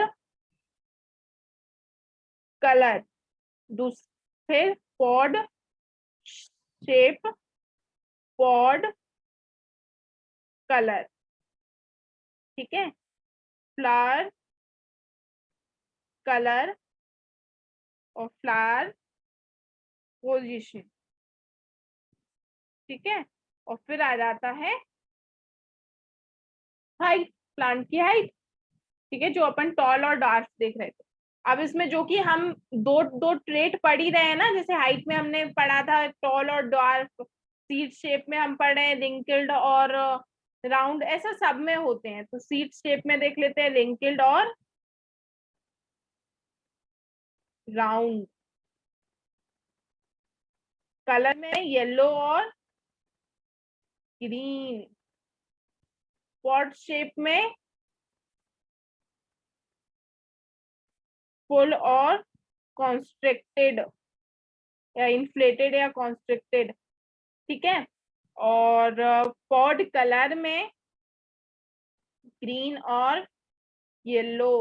कलर, फिर पॉड शेप, पॉड कलर। ठीक है, फ्लावर कलर और फ्लावर पोजीशन। ठीक है, और फिर आ जाता है हाइट, प्लांट की हाइट। ठीक है, जो अपन टॉल और डार्क देख रहे थे। अब इसमें जो कि हम दो दो ट्रेट पढ़ ही रहे हैं ना, जैसे हाइट में हमने पढ़ा था टॉल और डार्क, सीड शेप में हम पढ़ रहे हैं रिंकल्ड और राउंड, ऐसा सब में होते हैं। तो सीड शेप में देख लेते हैं रिंकल्ड और राउंड, कलर में येलो और ग्रीन, पॉट शेप में फुल और कॉन्स्ट्रिक्टेड, या इन्फ्लेटेड या कॉन्स्ट्रिक्टेड। ठीक है, और पॉड कलर में ग्रीन और येलो,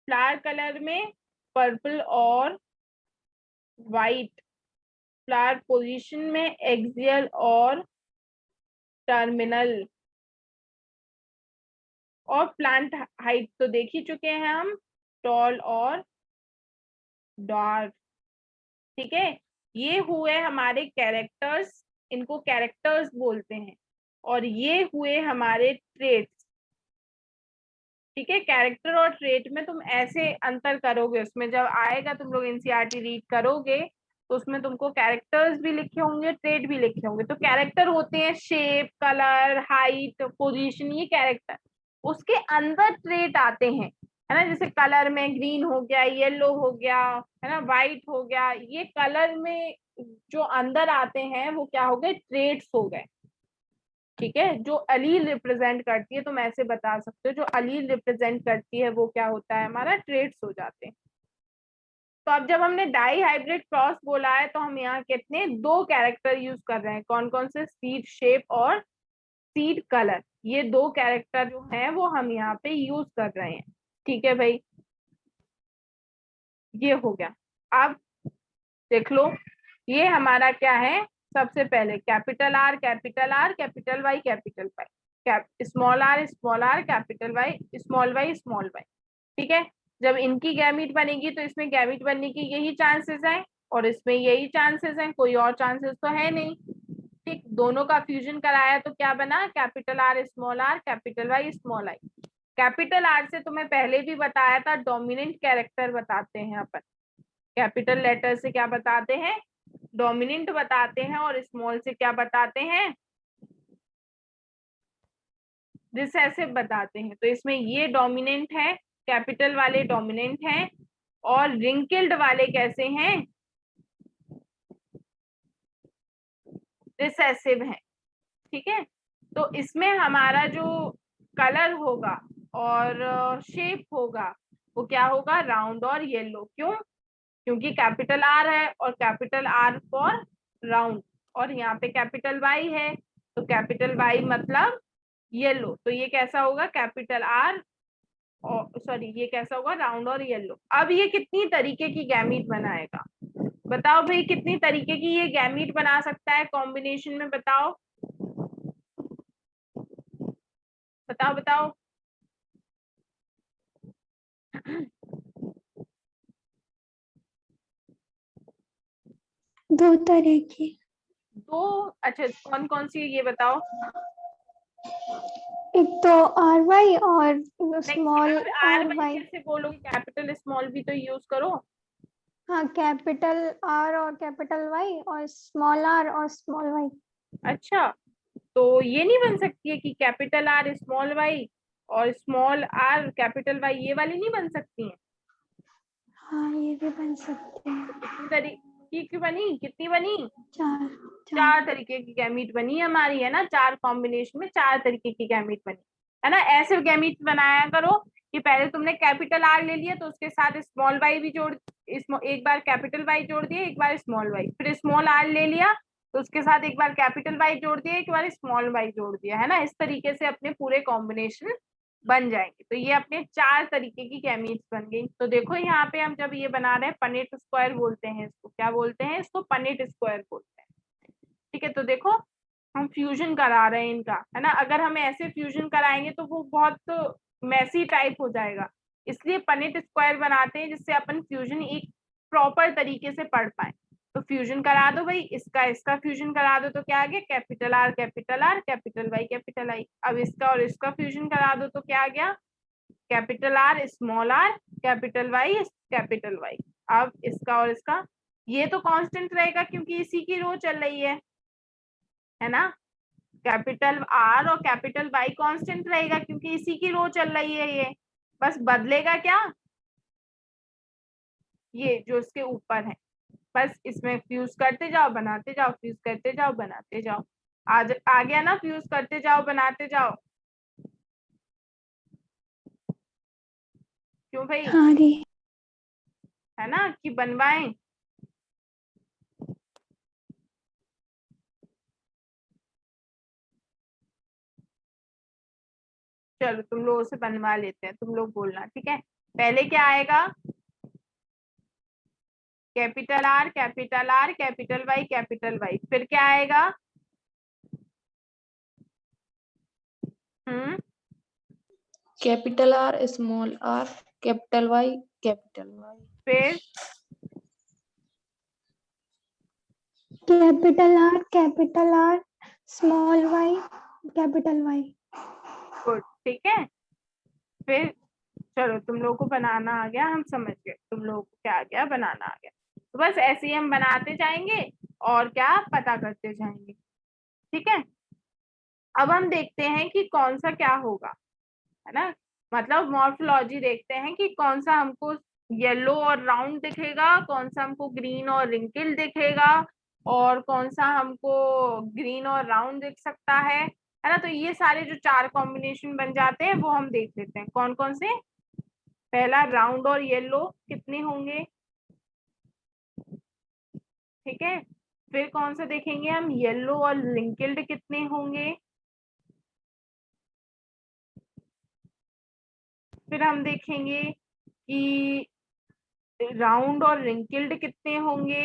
फ्लावर कलर में पर्पल और वाइट, फ्लावर पोजीशन में एक्सियल और टर्मिनल, और प्लांट हाइट तो देख ही चुके हैं हम, टॉल और डार्क। ठीक है, ये हुए हमारे कैरेक्टर्स, इनको कैरेक्टर्स बोलते हैं, और ये हुए हमारे ट्रेट्स। ठीक है, कैरेक्टर और ट्रेट में तुम ऐसे अंतर करोगे, उसमें जब आएगा तुम लोग एनसीईआरटी रीड करोगे तो उसमें तुमको कैरेक्टर्स भी लिखे होंगे, ट्रेट भी लिखे होंगे। तो कैरेक्टर होते हैं शेप, कलर, हाइट, पोजीशन, ये कैरेक्टर। उसके अंदर ट्रेट आते हैं, है ना, जैसे कलर में ग्रीन हो गया, येलो हो गया, है ना, व्हाइट हो गया। ये कलर में जो अंदर आते हैं वो क्या हो गए? ट्रेट्स हो गए। ठीक है, जो अलील रिप्रेजेंट करती है, तुम ऐसे बता सकते हो, जो अलील रिप्रेजेंट करती है वो क्या होता है? हमारा ट्रेट्स हो जाते हैं। तो अब जब हमने डाई हाइब्रिड क्रॉस बोला है, तो हम यहाँ कितने 2 कैरेक्टर यूज कर रहे हैं, कौन कौन से? सीड शेप और सीड कलर, ये 2 कैरेक्टर जो हैं वो हम यहाँ पे यूज कर रहे हैं। ठीक है भाई, ये हो गया। अब देख लो, ये हमारा क्या है? सबसे पहले capital R, capital R, capital Y, capital Y, small R, small R, capital Y, small Y, small Y. ठीक है, जब इनकी गैमीट बनेगी तो इसमें गैमीट बनने की यही चांसेस है, और इसमें यही चांसेस हैं, कोई और चांसेस तो है नहीं। ठीक, दोनों का फ्यूजन कराया तो क्या बना? Capital R small R, capital Y small I. Capital R से तुम्हें पहले भी बताया था, डोमिनेंट कैरेक्टर बताते हैं अपन। कैपिटल लेटर से क्या बताते हैं? डोमिनेंट बताते हैं, और स्मॉल से क्या बताते हैं? रिसेसिव बताते हैं। तो इसमें ये डोमिनेंट है, कैपिटल वाले डोमिनेंट हैं, और रिंकल्ड वाले कैसे हैं? रिसेसिव हैं। ठीक है, तो इसमें हमारा जो कलर होगा और शेप होगा वो क्या होगा? राउंड और येलो। क्यों? क्योंकि कैपिटल आर है, और कैपिटल आर फॉर राउंड, और यहाँ पे कैपिटल वाई है, तो कैपिटल वाई मतलब येलो। तो ये कैसा होगा? कैपिटल आर, और सॉरी, ये कैसा होगा? राउंड और येलो। अब ये कितनी तरीके की गैमीट बनाएगा? बताओ भाई, कितनी तरीके की ये गैमीट बना सकता है कॉम्बिनेशन में? बताओ बताओ बताओ। 2 तरह की। 2? अच्छा, कौन कौन सी ये बताओ। एक तो आर वाई और स्मॉल नहीं, आर R वाई। कैसे बोलोगे, कैपिटल स्मॉल भी तो यूज करो। हाँ, कैपिटल आर और कैपिटल वाई और स्मॉल आर और स्मॉल वाई। अच्छा, तो ये नहीं बन सकती है कि कैपिटल R स्मॉल वाई और स्मॉल R कैपिटल वाई, ये वाली नहीं बन सकती है? हाँ, ये भी बन सकते हैं। कितनी तरीके की बनी, कितनी बनी? चार। चार। 4 तरीके की गैमीट बनी हमारी, है ना, 4 कॉम्बिनेशन में 4 तरीके की गैमीट बनी, है ना। ऐसे गैमीट बनाया करो कि पहले तुमने कैपिटल आर ले लिया तो उसके साथ स्मॉल वाई भी जोड़, एक बार कैपिटल वाई जोड़ दिया, एक बार स्मॉल वाई, फिर स्मॉल आर ले लिया तो उसके साथ एक बार कैपिटल वाई जोड़ दिया, एक बार स्मॉल वाई जोड़ दिया, है ना। इस तरीके से अपने पूरे कॉम्बिनेशन बन जाएंगे। तो ये अपने 4 तरीके की गैमीट्स बन गई। तो देखो यहाँ पे हम जब ये बना रहे हैं, पनेट स्क्वायर बोलते हैं इसको, क्या बोलते हैं इसको? पनेट स्क्वायर बोलते हैं। ठीक है, तो देखो हम फ्यूजन करा रहे हैं इनका, है ना। अगर हम ऐसे फ्यूजन कराएंगे तो वो बहुत मैसी टाइप हो जाएगा, इसलिए पनेट स्क्वायर बनाते हैं जिससे अपन फ्यूजन एक प्रॉपर तरीके से पढ़ पाए। तो फ्यूजन करा दो भाई, इसका इसका फ्यूजन करा दो तो क्या आ गया? Capital R capital R capital Y capital I. अब इसका और इसका फ्यूजन करा दो तो क्या आ गया? Capital R small R capital Y capital Y. अब इसका और इसका, ये तो कांस्टेंट रहेगा क्योंकि इसी की रो चल रही है ना। कैपिटल आर और कैपिटल वाई कांस्टेंट रहेगा क्योंकि इसी की रो चल रही है ये। बस बदलेगा क्या? ये जो इसके ऊपर है, बस इसमें फ्यूज करते जाओ बनाते जाओ, फ्यूज करते जाओ बनाते जाओ। आज आ गया ना, फ्यूज करते जाओ बनाते जाओ। क्यों भाई, हाँ जी। है ना, कि बनवाएं? चलो तुम लोगों से बनवा लेते हैं, तुम लोग बोलना, ठीक है। पहले क्या आएगा? Capital R capital R capital Y, फिर क्या आएगा? हम्म capital R small R capital Y capital Y. फिर capital R small Y capital Y. Good, ठीक है। फिर चलो तुम लोगों को बनाना आ गया, हम समझ गए तुम लोगों को क्या आ गया, बनाना आ गया। तो बस ऐसे ही हम बनाते जाएंगे और क्या पता करते जाएंगे, ठीक है। अब हम देखते हैं कि कौन सा क्या होगा, है ना। मतलब मॉर्फोलॉजी देखते हैं कि कौन सा हमको येलो और राउंड दिखेगा, कौन सा हमको ग्रीन और रिंकल दिखेगा, और कौन सा हमको ग्रीन और राउंड दिख सकता है ना। तो ये सारे जो 4 कॉम्बिनेशन बन जाते हैं वो हम देख लेते हैं कौन कौन से। पहला राउंड और येलो कितने होंगे, ठीक है। फिर कौन सा देखेंगे हम, येलो और रिंकल्ड कितने होंगे। फिर हम देखेंगे कि राउंड और रिंकल्ड कितने होंगे,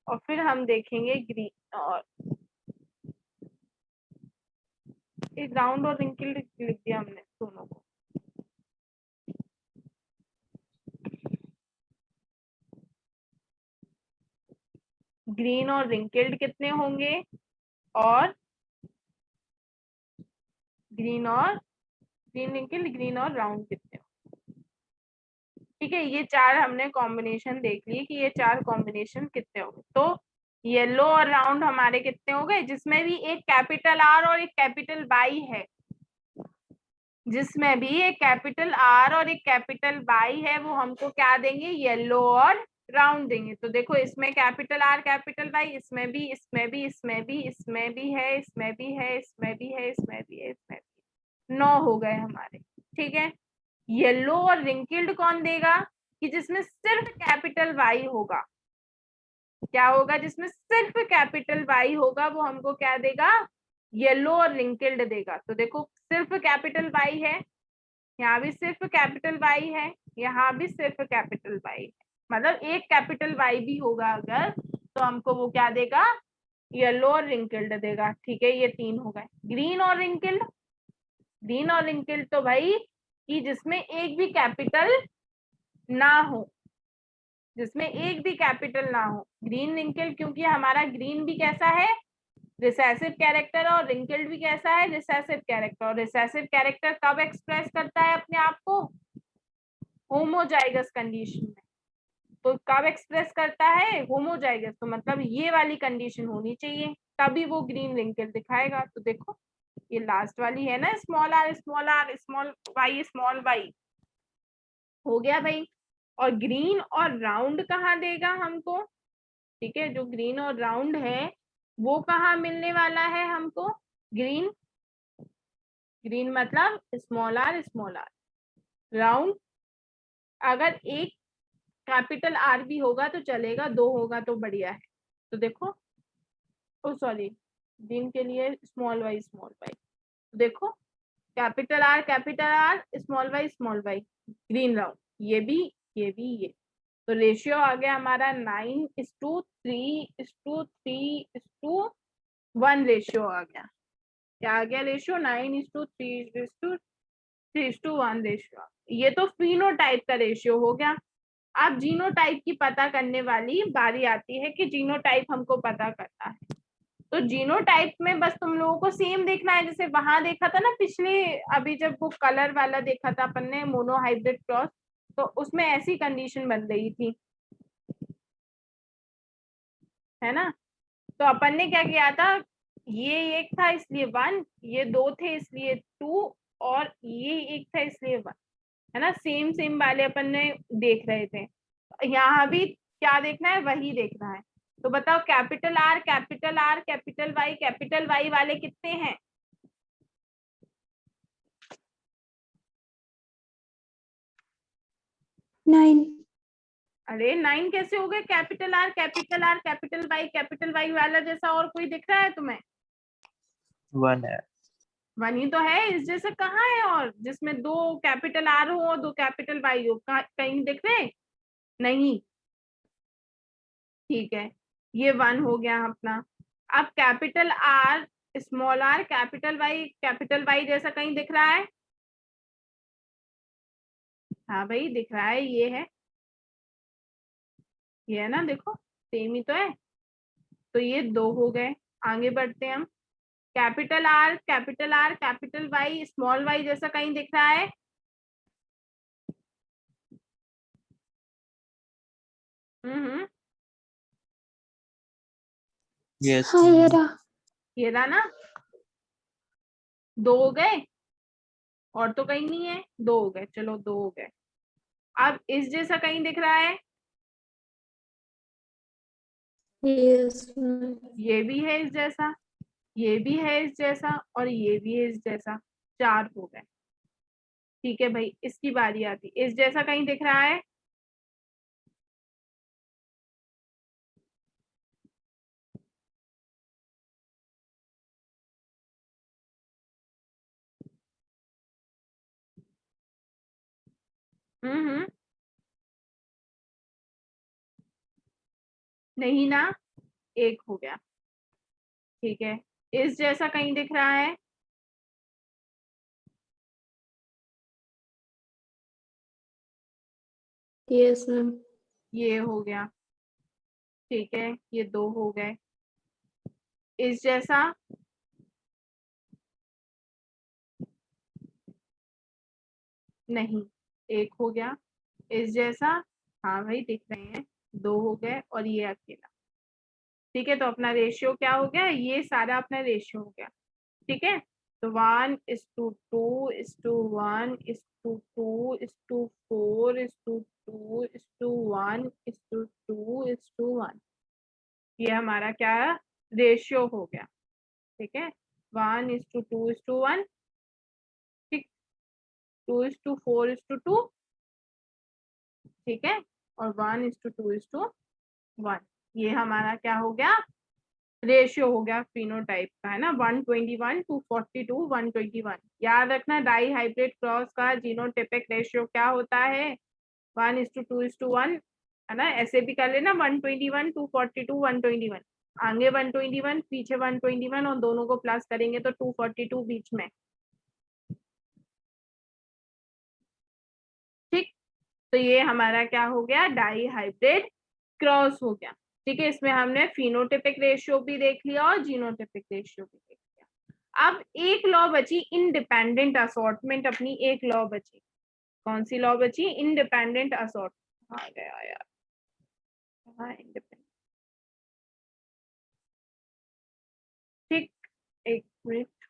और फिर हम देखेंगे ग्रीन और, राउंड और रिंकल्ड लिख दिया हमने दोनों को। ग्रीन और रिंकल्ड कितने होंगे, और ग्रीन रिंकल्ड ग्रीन और राउंड कितने होंगे। ठीक है, ये 4 हमने कॉम्बिनेशन देख लिए कि ये 4 कॉम्बिनेशन कितने होंगे। तो येलो और राउंड हमारे कितने हो गए, जिसमें भी एक कैपिटल आर और एक कैपिटल वाई है, जिसमें भी एक कैपिटल आर और एक कैपिटल वाई है, वो हमको क्या देंगे, येलो और राउंड देंगे। तो देखो इसमें कैपिटल आर कैपिटल वाई, इसमें भी इसमें भी इसमें भी इसमें भी है, इसमें भी है, इसमें भी है, इसमें भी है, इसमें भी। 9 हो गए हमारे, ठीक है। येलो और रिंकल्ड कौन देगा, कि जिसमें सिर्फ कैपिटल वाई होगा। क्या होगा, जिसमें सिर्फ कैपिटल वाई होगा वो हमको क्या देगा, येलो और रिंकल्ड देगा। तो देखो सिर्फ कैपिटल वाई है, यहाँ भी सिर्फ कैपिटल वाई है, यहाँ भी सिर्फ कैपिटल वाई है, मतलब एक कैपिटल वाई भी होगा अगर, तो हमको वो क्या देगा, येलो और रिंकल्ड देगा। ठीक है, ये 3 हो गए। ग्रीन और रिंकल्ड, ग्रीन और रिंकल्ड तो भाई कि जिसमें एक भी कैपिटल ना हो, जिसमें एक भी कैपिटल ना हो। ग्रीन रिंकल क्योंकि हमारा ग्रीन भी कैसा है, रिसेसिव कैरेक्टर और रिंकल्ड भी कैसा है, रिसेसिव कैरेक्टर। और रिसेसिव कैरेक्टर कब एक्सप्रेस करता है अपने आप को, होमोजाइगस कंडीशन में। तो कब एक्सप्रेस करता है, होमोजाइगस, तो मतलब ये वाली कंडीशन होनी चाहिए, तभी वो ग्रीन रिंकल दिखाएगा। तो देखो ये लास्ट वाली है ना, small R small R small Y, हो गया भाई। और ग्रीन और राउंड कहाँ देगा हमको, ठीक है, जो ग्रीन और राउंड है वो कहाँ मिलने वाला है हमको, ग्रीन, ग्रीन मतलब स्मॉल आर, राउंड अगर एक कैपिटल आर भी होगा तो चलेगा, दो होगा तो बढ़िया है। तो देखो, ओ सॉरी, ग्रीन के लिए स्मॉल वाई, तो देखो capital R small Y, green round, ये भी ये। तो रेशियो आ गया हमारा 9:3:1 रेशियो आ गया। क्या आ गया रेशियो, 9:3:1 रेशियो। ये तो फिनोटाइप का रेशियो हो गया। अब जीनोटाइप की पता करने वाली बारी आती है कि जीनोटाइप हमको पता करना है। तो जीनोटाइप में बस तुम लोगों को सेम देखना है, जैसे वहां देखा था ना पिछले, अभी जब वो कलर वाला देखा था अपन ने, मोनोहाइब्रिड क्रॉस, तो उसमें ऐसी कंडीशन बन रही थी, है ना। तो अपन ने क्या किया था, ये एक था इसलिए 1, ये 2 थे इसलिए 2, और ये एक था इसलिए 1, है ना। सेम सेम वाले अपन ने देख रहे थे। यहाँ भी क्या देखना है, वही देखना है। तो बताओ कैपिटल वाई वाले कितने हैं, 9। अरे 9 कैसे हो गए, कैपिटल आर कैपिटल वाई वाला जैसा और कोई दिख रहा है तुम्हें, 1 है। 1 ही तो है, इस जैसे कहाँ है, और जिसमें 2 कैपिटल आर हो और 2 कैपिटल वाई हो, कहीं दिख रहे नहीं, ठीक है, ये 1 हो गया अपना। अब capital R small R capital Y जैसा कहीं दिख रहा है, हाँ भाई दिख रहा है, ये है, ये है ना, देखो सेम ही तो है। तो ये 2 हो गए। आगे बढ़ते हैं हम, कैपिटल वाई स्मॉल वाई जैसा कहीं दिख रहा है, हम्म, यस हाँ ये रहा। ये रहा ना, 2 हो गए, और तो कहीं नहीं है, 2 हो गए, चलो 2 हो गए। अब इस जैसा कहीं दिख रहा है, यस ये भी है इस जैसा, ये भी है इस जैसा, और ये भी है इस जैसा, 4 हो गए। ठीक है भाई, इसकी बारी आती, इस जैसा कहीं दिख रहा है, हम्म, नहीं ना, 1 हो गया। ठीक है, इस जैसा कहीं दिख रहा है, यस मैम ये हो गया। ठीक है, ये 2 हो गए। इस जैसा, नहीं, 1 हो गया। इस जैसा, हाँ भाई दिख रहे हैं, 2 हो गए, और ये अकेला। ठीक है, तो अपना रेशियो क्या हो गया, ये सारा अपना रेशियो हो गया। ठीक है, तो 1:2:2:4:2:1:2:1, ये हमारा क्या रेशियो हो गया। ठीक है, 1:2:1, ठीक, 2:4:2, ठीक है, और 1:2:1, ये हमारा क्या हो गया, रेशियो हो गया फिनोटाइप का, है ना। 121 242 121, याद रखना डाई हाइब्रिड क्रॉस का जीनोटाइपिक रेशियो क्या होता है, 1:2:1, है ना। ऐसे भी कर लेना, 121 242 121, आगे 121 पीछे 121, और दोनों को प्लस करेंगे तो 242 बीच में। ठीक, तो ये हमारा क्या हो गया, डाई हाइब्रिड क्रॉस हो गया। ठीक है, इसमें हमने फिनोटिपिक रेशियो भी देख लिया और जीनोटिपिक रेशियो भी देख लिया। अब एक लॉ बची इंडिपेंडेंट असॉर्टमेंट, अपनी एक लॉ बची। कौन सी लॉ बची? Independent assortment. आ गया यार, हाँ इंडिपेंडेंट। ठीक, एक मिनट।